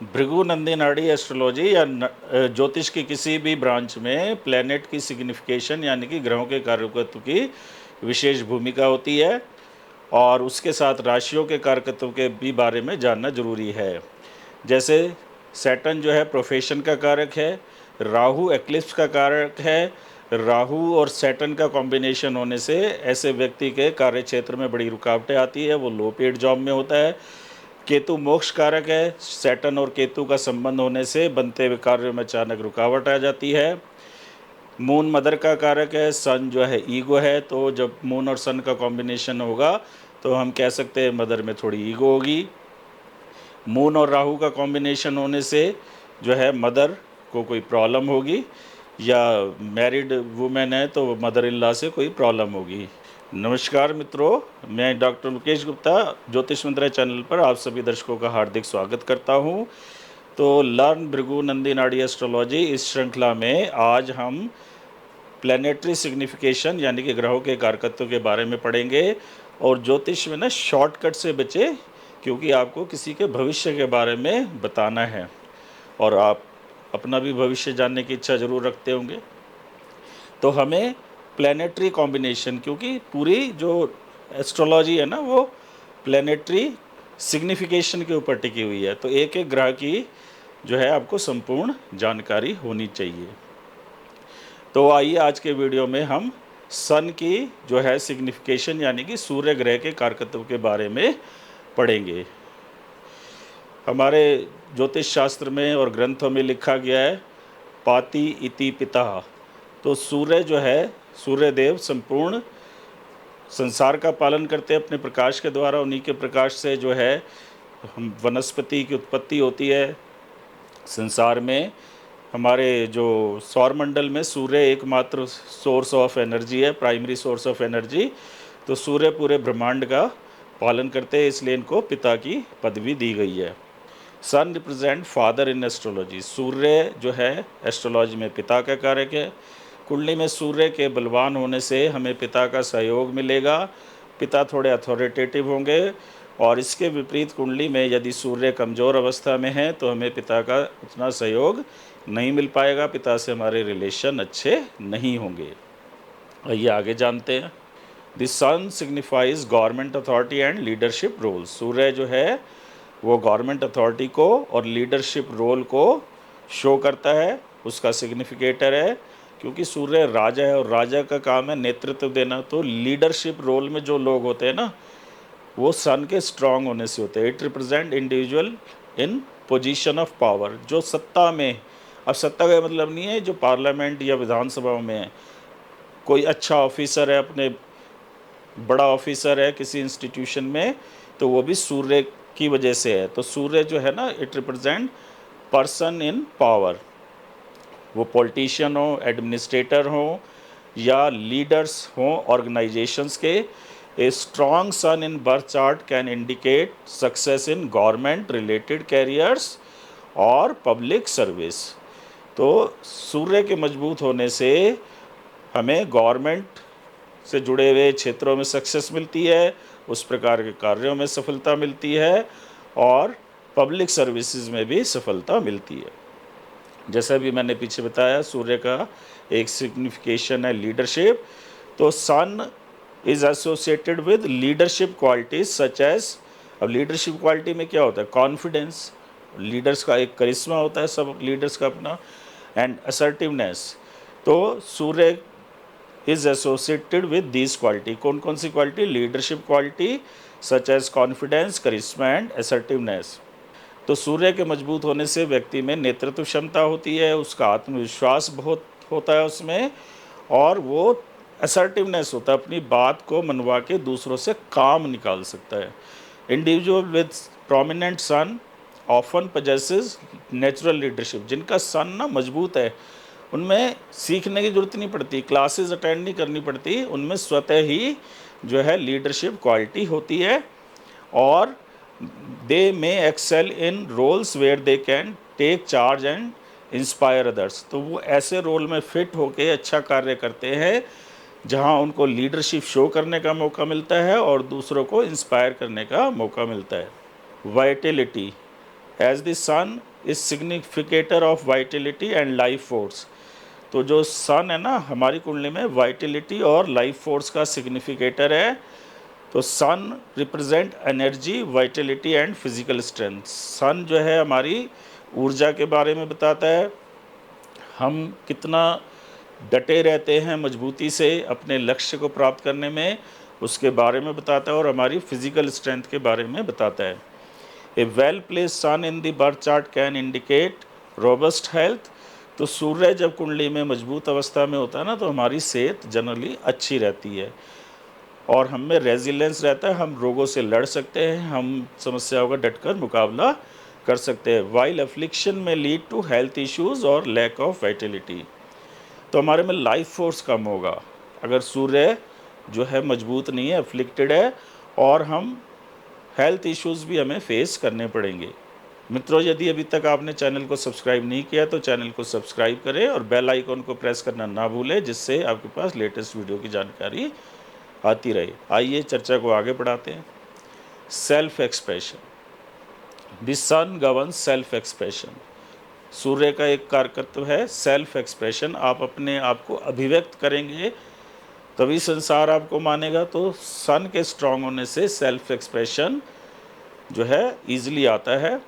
भृगु नंदी नाड़ी एस्ट्रोलॉजी या ज्योतिष की किसी भी ब्रांच में प्लेनेट की सिग्निफिकेशन यानी कि ग्रहों के कारकत्व की विशेष भूमिका होती है और उसके साथ राशियों के कारकत्व के भी बारे में जानना जरूरी है। जैसे सैटर्न जो है प्रोफेशन का कारक है, राहु एक्लिप्स का कारक है। राहु और सैटर्न का कॉम्बिनेशन होने से ऐसे व्यक्ति के कार्य क्षेत्र में बड़ी रुकावटें आती है, वो लो पेड जॉब में होता है। केतु मोक्ष कारक है, सैटर्न और केतु का संबंध होने से बनते हुए कार्यों में अचानक रुकावट आ जाती है। मून मदर का कारक है, सन जो है ईगो है, तो जब मून और सन का कॉम्बिनेशन होगा तो हम कह सकते हैं मदर में थोड़ी ईगो होगी। मून और राहु का कॉम्बिनेशन होने से जो है मदर को कोई प्रॉब्लम होगी, या मैरिड वुमेन है तो मदर इन लॉ से कोई प्रॉब्लम होगी। नमस्कार मित्रों, मैं डॉक्टर मुकेश गुप्ता ज्योतिष मंत्र चैनल पर आप सभी दर्शकों का हार्दिक स्वागत करता हूं। तो लर्न भृगु नंदी नाड़ी एस्ट्रोलॉजी इस श्रृंखला में आज हम प्लैनेटरी सिग्निफिकेशन यानी कि ग्रहों के कारकत्व के बारे में पढ़ेंगे। और ज्योतिष में ना शॉर्टकट से बचे, क्योंकि आपको किसी के भविष्य के बारे में बताना है और आप अपना भी भविष्य जानने की इच्छा ज़रूर रखते होंगे। तो हमें प्लैनेटरी कॉम्बिनेशन, क्योंकि पूरी जो एस्ट्रोलॉजी है ना वो प्लैनेटरी सिग्निफिकेशन के ऊपर टिकी हुई है, तो एक एक ग्रह की जो है आपको संपूर्ण जानकारी होनी चाहिए। तो आइए आज के वीडियो में हम सन की जो है सिग्निफिकेशन यानी कि सूर्य ग्रह के कारकत्व के बारे में पढ़ेंगे। हमारे ज्योतिष शास्त्र में और ग्रंथों में लिखा गया है पाति इति पिता। तो सूर्य जो है, सूर्य देव संपूर्ण संसार का पालन करते हैं अपने प्रकाश के द्वारा। उन्हीं के प्रकाश से जो है हम वनस्पति की उत्पत्ति होती है। संसार में हमारे जो सौरमंडल में सूर्य एकमात्र सोर्स ऑफ एनर्जी है, प्राइमरी सोर्स ऑफ एनर्जी। तो सूर्य पूरे ब्रह्मांड का पालन करते हैं, इसलिए इनको पिता की पदवी दी गई है। सन रिप्रेजेंट फादर इन एस्ट्रोलॉजी। सूर्य जो है एस्ट्रोलॉजी में पिता का कारक है। कुंडली में सूर्य के बलवान होने से हमें पिता का सहयोग मिलेगा, पिता थोड़े अथॉरिटेटिव होंगे। और इसके विपरीत कुंडली में यदि सूर्य कमज़ोर अवस्था में है तो हमें पिता का उतना सहयोग नहीं मिल पाएगा, पिता से हमारे रिलेशन अच्छे नहीं होंगे। आइए आगे जानते हैं। The sun signifies government authority and leadership role. सूर्य जो है वो गवर्नमेंट अथॉरिटी को और लीडरशिप रोल को शो करता है, उसका सिग्निफिकेटर है। क्योंकि सूर्य राजा है और राजा का काम है नेतृत्व देना, तो लीडरशिप रोल में जो लोग होते हैं ना वो सन के स्ट्रांग होने से होते हैं। It represent individual in position of power, जो सत्ता में। अब सत्ता का मतलब नहीं है जो पार्लियामेंट या विधानसभा में है, कोई अच्छा ऑफिसर है, अपने बड़ा ऑफिसर है किसी इंस्टीट्यूशन में, तो वो भी सूर्य की वजह से है। तो सूर्य जो है ना it represent person in power, वो पॉलिटिशियन हो, एडमिनिस्ट्रेटर हो या लीडर्स हों ऑर्गेनाइजेशंस के। A strong sun in birth chart can indicate success in government related careers और पब्लिक सर्विस। तो सूर्य के मजबूत होने से हमें गवर्नमेंट से जुड़े हुए क्षेत्रों में सक्सेस मिलती है, उस प्रकार के कार्यों में सफलता मिलती है और पब्लिक सर्विसेज में भी सफलता मिलती है। जैसा भी मैंने पीछे बताया, सूर्य का एक सिग्निफिकेशन है लीडरशिप। तो sun is associated with leadership qualities such as. अब लीडरशिप क्वालिटी में क्या होता है? कॉन्फिडेंस, लीडर्स का एक करिश्मा होता है सब लीडर्स का अपना, एंड असर्टिवनेस। तो सूर्य is associated with this quality. कौन कौन सी quality? Leadership quality such as confidence, charisma and assertiveness. तो सूर्य के मजबूत होने से व्यक्ति में नेतृत्व क्षमता होती है, उसका आत्मविश्वास बहुत होता है उसमें, और वो असर्टिवनेस होता है, अपनी बात को मनवा के दूसरों से काम निकाल सकता है। Individual with prominent sun often possesses natural leadership. जिनका सन ना मजबूत है उनमें सीखने की जरूरत नहीं पड़ती, क्लासेस अटेंड नहीं करनी पड़ती, उनमें स्वतः ही जो है लीडरशिप क्वालिटी होती है। और they may excel in roles where they can take charge and inspire others. तो वो ऐसे रोल में फिट होके अच्छा कार्य करते हैं जहां उनको लीडरशिप शो करने का मौका मिलता है और दूसरों को इंस्पायर करने का मौका मिलता है। Vitality, as the sun is significator of vitality and life force. तो जो सन है ना हमारी कुंडली में वाइटिलिटी और लाइफ फोर्स का सिग्निफिकेटर है। तो sun represent energy, vitality and physical strength. Sun जो है हमारी ऊर्जा के बारे में बताता है, हम कितना डटे रहते हैं मजबूती से अपने लक्ष्य को प्राप्त करने में, उसके बारे में बताता है, और हमारी फिजिकल स्ट्रेंथ के बारे में बताता है। A well placed sun in the birth chart can indicate robust health. तो सूर्य जब कुंडली में मजबूत अवस्था में होता है ना, तो हमारी सेहत जनरली अच्छी रहती है और हम में रेजिलेंस रहता है, हम रोगों से लड़ सकते हैं, हम समस्याओं का डटकर मुकाबला कर सकते हैं। वाइल अफ्लिक्शन में लीड टू हेल्थ इश्यूज और लैक ऑफ वाइटिलिटी। तो हमारे में लाइफ फोर्स कम होगा अगर सूर्य जो है मजबूत नहीं है, अफ्लिक्टेड है, और हम हेल्थ इश्यूज़ भी हमें फेस करने पड़ेंगे। मित्रों, यदि अभी तक आपने चैनल को सब्सक्राइब नहीं किया तो चैनल को सब्सक्राइब करें और बेल आइकन को प्रेस करना ना भूलें, जिससे आपके पास लेटेस्ट वीडियो की जानकारी आती रहे। आइए चर्चा को आगे बढ़ाते हैं। Self expression. The sun governs self expression. सूर्य का एक कार्यकर्तव्य है सेल्फ एक्सप्रेशन। आप अपने आप को अभिव्यक्त करेंगे तभी संसार आपको मानेगा। तो सन के स्ट्रांग होने से सेल्फ एक्सप्रेशन जो है ईजिली आता है।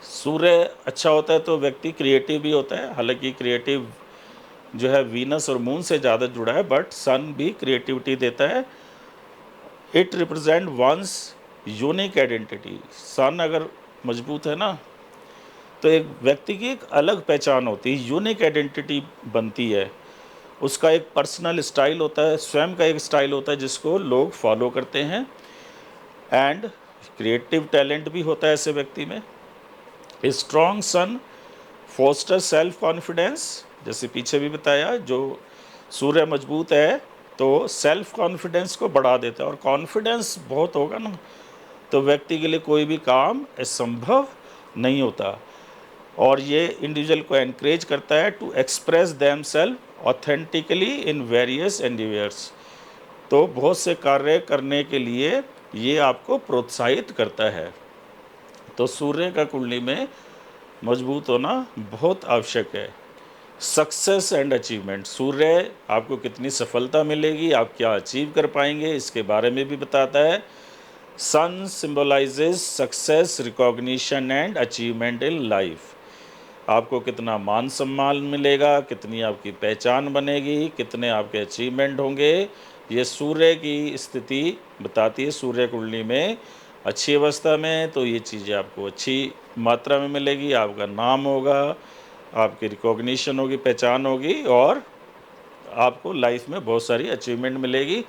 सूर्य अच्छा होता है तो व्यक्ति क्रिएटिव भी होता है। हालांकि क्रिएटिव जो है वीनस और मून से ज़्यादा जुड़ा है, बट सन भी क्रिएटिविटी देता है। It represent one's unique identity. Sun अगर मजबूत है ना, तो एक व्यक्ति की एक अलग पहचान होती है, यूनिक आइडेंटिटी बनती है। उसका एक पर्सनल स्टाइल होता है, स्वयं का एक स्टाइल होता है जिसको लोग फॉलो करते हैं। एंड क्रिएटिव टैलेंट भी होता है ऐसे व्यक्ति में। A strong sun foster self confidence. जैसे पीछे भी बताया, जो सूर्य मजबूत है तो सेल्फ कॉन्फिडेंस को बढ़ा देता है, और कॉन्फिडेंस बहुत होगा ना तो व्यक्ति के लिए कोई भी काम असंभव नहीं होता। और ये इंडिविजुअल को एनकरेज करता है to express themselves authentically in various endeavours. तो बहुत से कार्य करने के लिए ये आपको प्रोत्साहित करता है। तो सूर्य का कुंडली में मजबूत होना बहुत आवश्यक है। Success and achievement. सूर्य आपको कितनी सफलता मिलेगी, आप क्या अचीव कर पाएंगे, इसके बारे में भी बताता है। Sun symbolises success, recognition and achievement in life. आपको कितना मान सम्मान मिलेगा, कितनी आपकी पहचान बनेगी, कितने आपके अचीवमेंट होंगे, ये सूर्य की स्थिति बताती है। सूर्य कुंडली में अच्छी अवस्था में तो ये चीज़ें आपको अच्छी मात्रा में मिलेगी। आपका नाम होगा, आपकी रिकॉग्निशन होगी, पहचान होगी, और आपको लाइफ में बहुत सारी अचीवमेंट मिलेगी।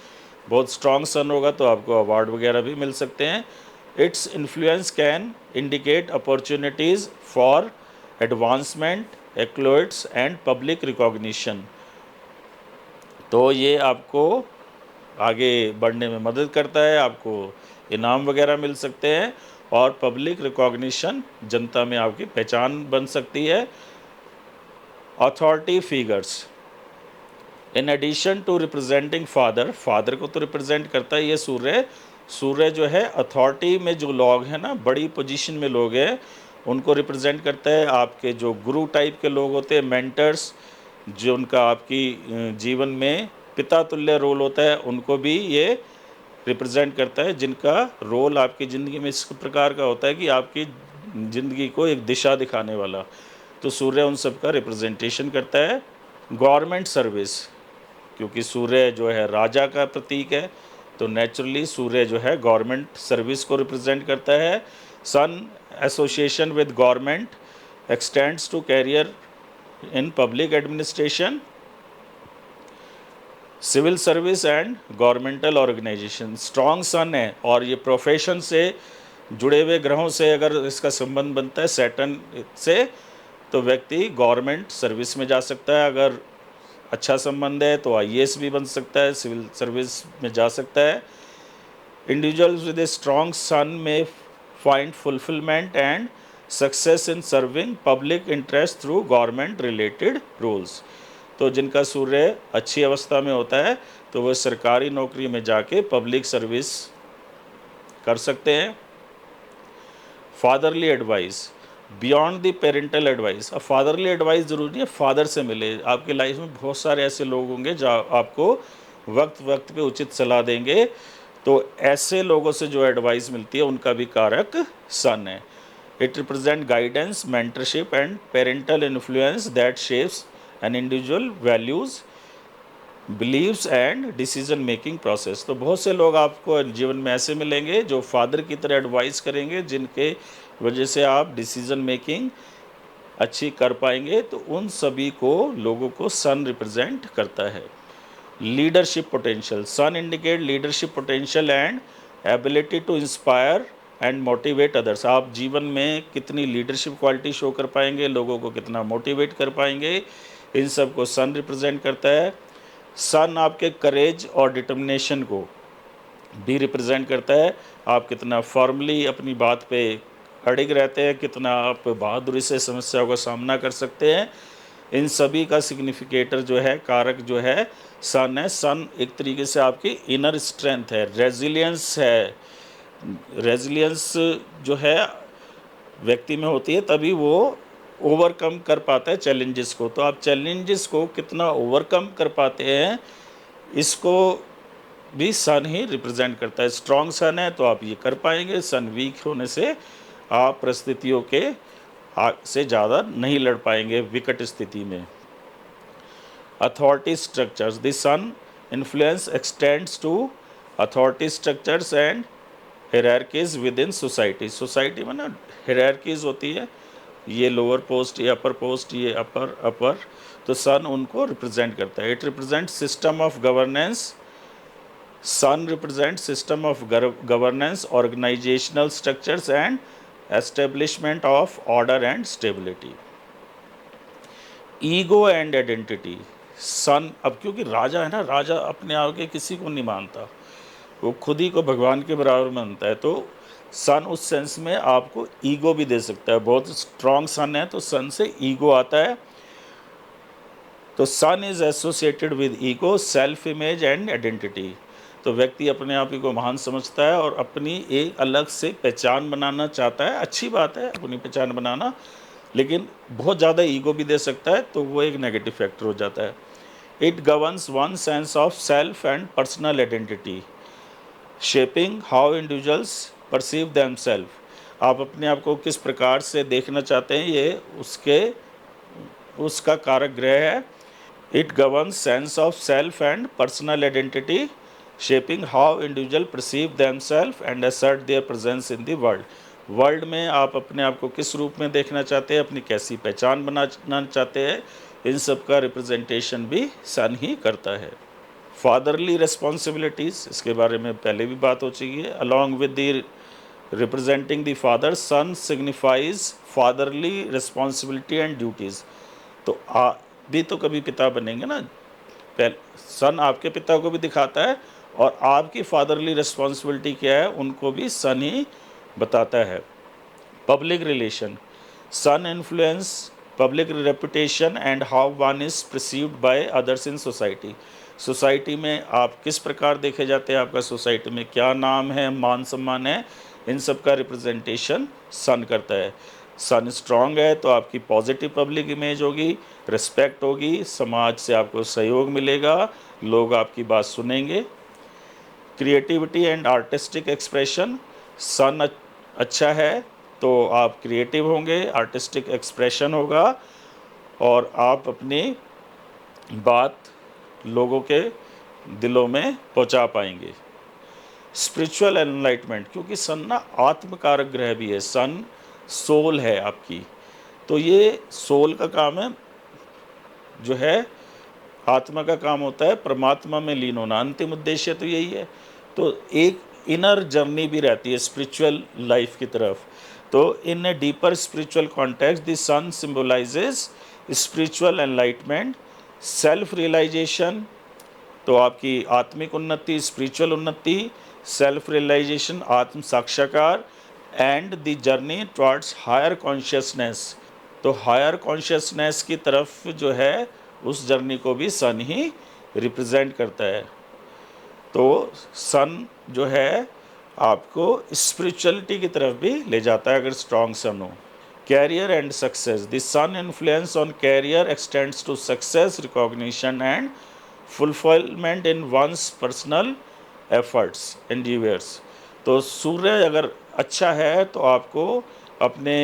बहुत स्ट्रॉन्ग सन होगा तो आपको अवार्ड वगैरह भी मिल सकते हैं। Its influence can indicate opportunities for advancement, exploits and public recognition. तो ये आपको आगे बढ़ने में मदद करता है, आपको इनाम वगैरह मिल सकते हैं, और पब्लिक रिकॉग्निशन, जनता में आपकी पहचान बन सकती है। Authority figures. In addition to representing father, father को तो रिप्रेजेंट करता है ये सूर्य। सूर्य जो है अथॉरिटी में जो लोग हैं ना, बड़ी पोजीशन में लोग हैं, उनको रिप्रेजेंट करता है। आपके जो गुरु टाइप के लोग होते हैं, मेंटर्स, जो उनका आपकी जीवन में पिता तुल्य रोल होता है, उनको भी ये रिप्रेजेंट करता है। जिनका रोल आपकी ज़िंदगी में इस प्रकार का होता है कि आपकी ज़िंदगी को एक दिशा दिखाने वाला। तो सूर्य उन सब का रिप्रेजेंटेशन करता है। गवर्नमेंट सर्विस, क्योंकि सूर्य जो है राजा का प्रतीक है, तो नेचुरली सूर्य जो है गवर्नमेंट सर्विस को रिप्रेजेंट करता है। Sun association with government extends to career in public administration, civil service and governmental organisation. Strong sun है और ये प्रोफेशन से जुड़े हुए ग्रहों से अगर इसका संबंध बनता है सैटर्न से, तो व्यक्ति गवर्नमेंट सर्विस में जा सकता है। अगर अच्छा संबंध है तो आईएएस भी बन सकता है, सिविल सर्विस में जा सकता है। इंडिविजुअल्स विद ए स्ट्रॉन्ग सन में find fulfilment and success in serving public interest through government related rules. तो जिनका सूर्य अच्छी अवस्था में होता है तो वह सरकारी नौकरी में जाके पब्लिक सर्विस कर सकते हैं। Fatherly advice, beyond the parental advice. अब फादरली एडवाइस ज़रूरी है फादर से मिले। आपकी लाइफ में बहुत सारे ऐसे लोग होंगे जो आपको वक्त वक्त पे उचित सलाह देंगे, तो ऐसे लोगों से जो एडवाइस मिलती है उनका भी कारक सन है। It represent guidance, mentorship and parental influence that shapes an individual values, beliefs and decision making process. तो बहुत से लोग आपको जीवन में ऐसे मिलेंगे जो फादर की तरह एडवाइस करेंगे, जिनके वजह से आप डिसीजन मेकिंग अच्छी कर पाएंगे। तो उन सभी को लोगों को सन रिप्रेजेंट करता है। Leadership potential, sun indicate leadership potential and ability to inspire and motivate others. आप जीवन में कितनी लीडरशिप क्वालिटी शो कर पाएंगे, लोगों को कितना मोटिवेट कर पाएंगे, इन सब को सन रिप्रेजेंट करता है। सन आपके करेज और डिटर्मिनेशन को भी रिप्रेजेंट करता है। आप कितना फॉर्मली अपनी बात पे अड़िग रहते हैं, कितना आप बहादुरी से समस्याओं का सामना कर सकते हैं, इन सभी का सिग्निफिकेटर जो है, कारक जो है, सन है। सन एक तरीके से आपकी इनर स्ट्रेंथ है, रेजिलियंस है। रेजिलियंस जो है व्यक्ति में होती है, तभी वो ओवरकम कर पाता है चैलेंजेस को। तो आप चैलेंजेस को कितना ओवरकम कर पाते हैं, इसको भी सन ही रिप्रेजेंट करता है। स्ट्रॉन्ग सन है तो आप ये कर पाएंगे, सन वीक होने से आप परिस्थितियों के से ज़्यादा नहीं लड़ पाएंगे विकट स्थिति में। Authority structures, the sun influence extends to authority structures and hierarchies within society. Society में ना हायरार्कीज होती है, ये लोअर पोस्ट, ये अपर पोस्ट, ये अपर, तो सन उनको रिप्रेजेंट करता है। It represent system of governance, sun represent system of governance, organisational structures and establishment of order and stability. Ego and identity, sun, अब क्योंकि राजा है ना, राजा अपने आगे किसी को नहीं मानता, वो खुद ही को भगवान के बराबर मानता है। तो सन उस सेंस में आपको ईगो भी दे सकता है। बहुत स्ट्रॉन्ग सन है तो सन से ईगो आता है। तो sun is associated with ego, self image and identity. तो व्यक्ति अपने आप ही को महान समझता है और अपनी एक अलग से पहचान बनाना चाहता है। अच्छी बात है अपनी पहचान बनाना, लेकिन बहुत ज़्यादा ईगो भी दे सकता है, तो वो एक नेगेटिव फैक्टर हो जाता है। It governs one sense of self and personal identity, shaping how individuals perceive themselves. आप अपने आप को किस प्रकार से देखना चाहते हैं, ये उसका कारक ग्रह है। It governs sense of self and personal identity, shaping how individual perceive themselves and assert their presence in the world. World में आप अपने आप को किस रूप में देखना चाहते हैं, अपनी कैसी पहचान बनाना चाहते हैं, इन सब का रिप्रेजेंटेशन भी सन ही करता है। फादरली रिस्पॉन्सिबिलिटीज़, इसके बारे में पहले भी बात हो चुकी है। Along with the representing the father, sun signifies fatherly responsibility and duties. तो भी तो कभी पिता बनेंगे ना, सन आपके पिता को भी दिखाता है और आपकी फादरली रिस्पॉन्सिबिलिटी क्या है उनको भी सन ही बताता है। Public relation, sun influence public reputation and how one is perceived by others in society. Society में आप किस प्रकार देखे जाते हैं, आपका सोसाइटी में क्या नाम है, मान सम्मान है, इन सब का रिप्रेजेंटेशन सन करता है। सन स्ट्रांग है तो आपकी पॉजिटिव पब्लिक इमेज होगी, रिस्पेक्ट होगी, समाज से आपको सहयोग मिलेगा, लोग आपकी बात सुनेंगे। क्रिएटिविटी एंड आर्टिस्टिक एक्सप्रेशन, सन अच्छा है तो आप क्रिएटिव होंगे, आर्टिस्टिक एक्सप्रेशन होगा और आप अपनी बात लोगों के दिलों में पहुंचा पाएंगे। स्पिरिचुअल एनलाइटमेंट, क्योंकि सन ना आत्मकारक ग्रह भी है, सन सोल है आपकी, तो ये सोल का काम है, जो है आत्मा का काम होता है परमात्मा में लीन होना, अंतिम उद्देश्य तो यही है। तो एक इनर जर्नी भी रहती है स्पिरिचुअल लाइफ की तरफ। तो in a deeper spiritual context the sun symbolises spiritual enlightenment, self realisation, तो आपकी आत्मिक उन्नति, स्पिरिचुअल उन्नति, सेल्फ रियलाइजेशन, आत्म साक्षात्कार, and the journey towards higher consciousness. तो हायर कॉन्शियसनेस की तरफ जो है उस जर्नी को भी सन ही रिप्रेजेंट करता है। तो सन जो है आपको स्पिरिचुअलिटी की तरफ भी ले जाता है अगर स्ट्रॉन्ग सन हो। Career and success, the sun influence on career extends to success, recognition and fulfilment in one's personal efforts endeavours. तो सूर्य अगर अच्छा है तो आपको अपने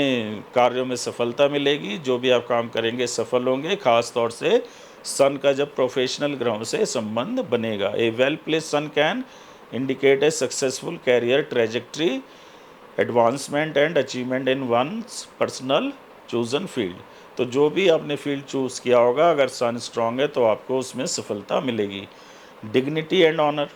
कार्यों में सफलता मिलेगी, जो भी आप काम करेंगे सफल होंगे, खास तौर से सन का जब प्रोफेशनल ग्रहों से संबंध बनेगा। A well place sun can indicate a successful career trajectory, advancement and achievement in one's personal chosen field. तो जो भी आपने फील्ड चूज़ किया होगा, अगर सन स्ट्रांग है तो आपको उसमें सफलता मिलेगी। डिग्निटी एंड ऑनर,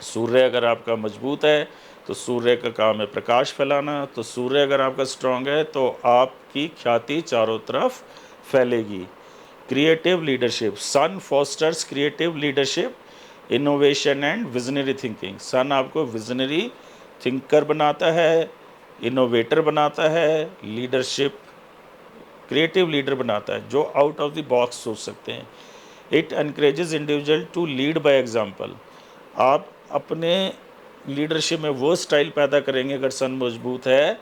सूर्य अगर आपका मजबूत है तो सूर्य का काम है प्रकाश फैलाना, तो सूर्य अगर आपका स्ट्रांग है तो आपकी ख्याति चारों तरफ फैलेगी। Creative leadership, sun fosters creative leadership, innovation and visionary thinking. Sun आपको विजनरी थिंकर बनाता है, इनोवेटर बनाता है, लीडरशिप क्रिएटिव लीडर बनाता है, जो आउट ऑफ द बॉक्स सोच सकते हैं। It encourages individual to lead by example. आप अपने लीडरशिप में वो स्टाइल पैदा करेंगे अगर सन मजबूत है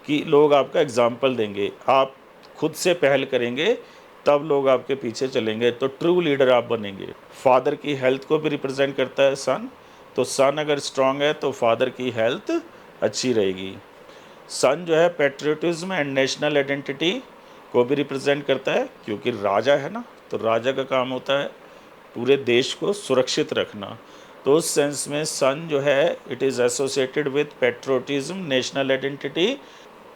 कि लोग आपका एग्जाम्पल देंगे, आप खुद से पहल करेंगे तब लोग आपके पीछे चलेंगे, तो ट्रू लीडर आप बनेंगे। फादर की हेल्थ को भी रिप्रेजेंट करता है सन, तो सन अगर स्ट्रांग है तो फादर की हेल्थ अच्छी रहेगी। सन जो है पेट्रियोटिज्म एंड नेशनल आइडेंटिटी को भी रिप्रेजेंट करता है, क्योंकि राजा है ना, तो राजा का काम होता है पूरे देश को सुरक्षित रखना। तो उस सेंस में सन जो है it is associated with patriotism, national identity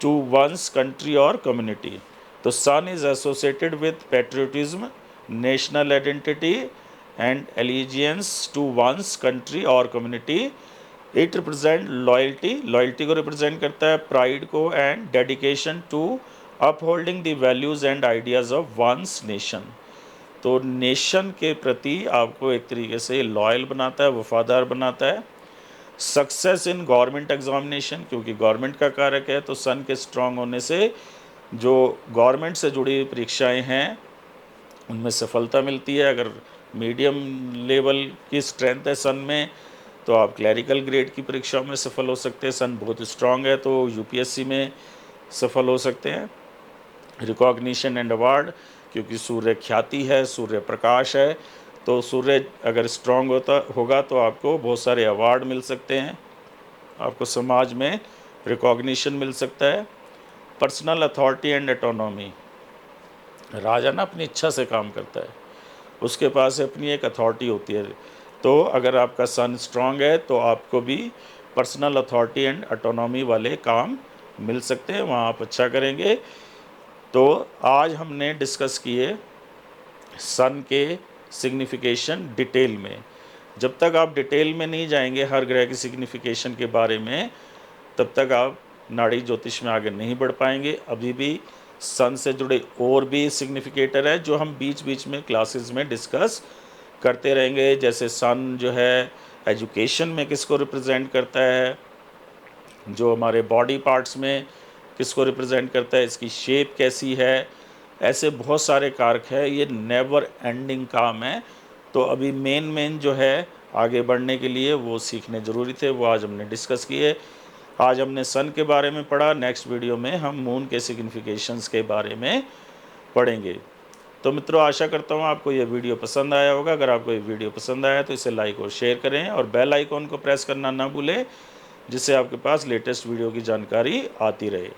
to one's country और कम्युनिटी। तो sun is associated with patriotism, national identity and allegiance to one's country और community. It represent loyalty, loyalty को रिप्रेजेंट करता है, pride को, and dedication to upholding the values and ideas of one's nation. तो nation के प्रति आपको एक तरीके से लॉयल बनाता है, वफादार बनाता है। सक्सेस इन गवर्नमेंट एग्जामिनेशन, क्योंकि गवर्नमेंट का कारक है, तो सन के स्ट्रांग होने से जो गवर्नमेंट से जुड़ी परीक्षाएं हैं उनमें सफलता मिलती है। अगर मीडियम लेवल की स्ट्रेंथ है सन में तो आप क्लरिकल ग्रेड की परीक्षाओं में सफल हो सकते हैं। सन बहुत स्ट्रांग है तो यूपीएससी में सफल हो सकते हैं। रिकॉग्निशन एंड अवार्ड, क्योंकि सूर्य ख्याति है, सूर्य प्रकाश है, तो सूर्य अगर स्ट्रांग होगा तो आपको बहुत सारे अवार्ड मिल सकते हैं, आपको समाज में रिकॉग्निशन मिल सकता है। पर्सनल अथॉरिटी एंड ऑटोनॉमी, राजा ना अपनी इच्छा से काम करता है, उसके पास अपनी एक अथॉरिटी होती है। तो अगर आपका सन स्ट्रांग है तो आपको भी पर्सनल अथॉरिटी एंड ऑटोनॉमी वाले काम मिल सकते हैं, वहाँ आप अच्छा करेंगे। तो आज हमने डिस्कस किए सन के सिग्निफिकेशन डिटेल में। जब तक आप डिटेल में नहीं जाएंगे हर ग्रह की सिग्निफिकेशन के बारे में, तब तक आप नाड़ी ज्योतिष में आगे नहीं बढ़ पाएंगे। अभी भी सन से जुड़े और भी सिग्निफिकेटर है जो हम बीच बीच में क्लासेस में डिस्कस करते रहेंगे। जैसे सन जो है एजुकेशन में किसको रिप्रेजेंट करता है, जो हमारे बॉडी पार्ट्स में किसको रिप्रेजेंट करता है, इसकी शेप कैसी है, ऐसे बहुत सारे कारक है, ये नेवर एंडिंग काम है। तो अभी मेन जो है आगे बढ़ने के लिए वो सीखने ज़रूरी थे, वो आज हमने डिस्कस किए। आज हमने सन के बारे में पढ़ा, नेक्स्ट वीडियो में हम मून के सिग्निफिकेशंस के बारे में पढ़ेंगे। तो मित्रों, आशा करता हूँ आपको ये वीडियो पसंद आया होगा। अगर आपको ये वीडियो पसंद आया तो इसे लाइक और शेयर करें और बेल आइकॉन को प्रेस करना ना भूलें, जिससे आपके पास लेटेस्ट वीडियो की जानकारी आती रहे।